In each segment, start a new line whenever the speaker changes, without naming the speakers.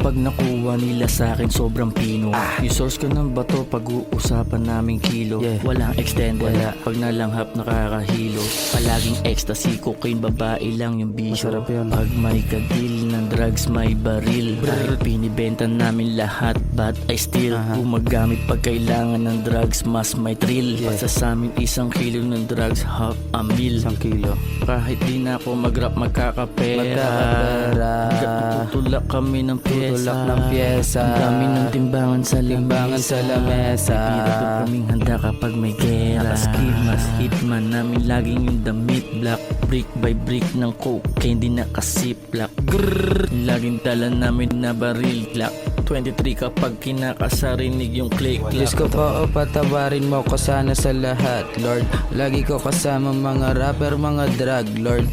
kapag nakuha nila sa'kin sobrang pino. Yung source ko ng bato pag-uusapan naming kilo. Walang extended, pag nalanghap nakakahilo. Palaging ecstasy, cocaine, babae lang yung bisyo.
Masarap yun.
Pag may kadil ng drugs may baril. Kahit pinibenta namin lahat but I still gumagamit pag kailangan ng drugs mas may thrill. Pagsa samin 1 kilo ng drugs half a meal.
1 kilo.
Kahit di na ako mag-rap magkakapera. Tutulak kami ng
Tutulak ng pyesa.
Ang dami ng timbangan sa
Timbangan sa lamesa.
Pinagod kaming handa kapag may gera. Mas hitman namin laging yung damit. Black brick by brick ng cocaine di nakasiplak. Laging dala namin na baril. Glock 23 kapag kinakasarinig yung click.
Diyos ko po, patawarin mo ko sana sa lahat, Lord. Lagi ko kasama mga rapper, mga drug, Lord.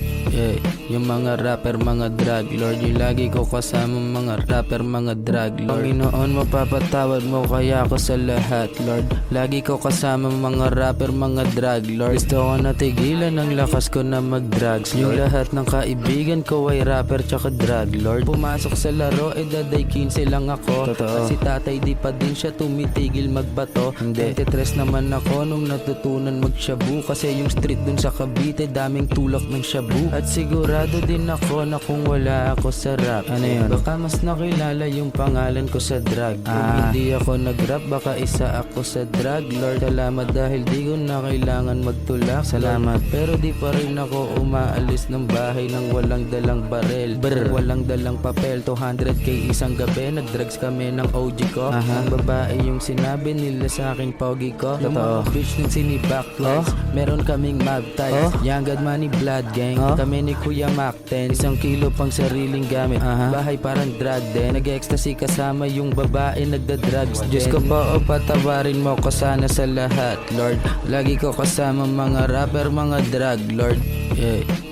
Yung mga rapper, mga drug, Lord. Yung lagi ko kasama mga rapper, mga drug, Lord. Panginoon, mapapatawad mo kaya ako sa lahat, Lord. Lagi ko kasama mga rapper, mga drug, Lord. Gusto ko natigilan ang lakas ko na mag-drugs, Lord. Yung lahat ng kaibigan ko ay rapper tsaka drug, Lord. Pumasok sa laro, edaday 15 lang ako. Totoo. At si tatay di pa din siya tumitigil magbato. Hindi. 23 naman ako nung natutunan magshabu. Kasi yung street dun sa Cavite, daming tulak ng shabu. At sigurado din ako na kung wala ako sa rap, ano yun? Baka mas nakilala yung pangalan ko sa drug. Kung hindi ako nag-rap, baka isa ako sa drug, Lord. Salamat dahil di ko na kailangan magtulak. Salamat. Pero di pa rin ako umaalis ng bahay nang walang dalang barel. Walang dalang papel. 200k isang gabi, nag-drugs kami ng OG ko. Ang babae yung sinabi nila sa aking pogi ko. Yung mga bitch nung sinibak twice. Meron kaming mag ties. Young God Money Blood Gang. Kami ni Kuya Mac 10. 1 kilo pang sariling gamit. Bahay parang drug din. Nag-ecstasy kasama yung babae nagda-drugs din. Diyos ko po, patawarin mo ko sana sa lahat, Lord. Lagi ko kasama mga rapper, mga drug, Lord.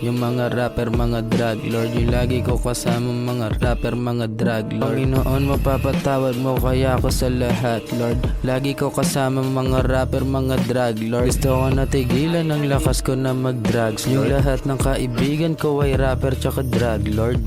Yung mga rapper, mga drug, Lord. Yung lagi ko kasama mga rapper, mga drug, Lord. Panginoon, mapapatawad mo kaya ako sa lahat, Lord. Lagi ko kasama mga rapper, mga drug, Lord. Gusto ko natigilan ang lakas ko na mag-drugs, Lord. Yung lahat ng kaibigan ko ay rapper tsaka drug, Lord.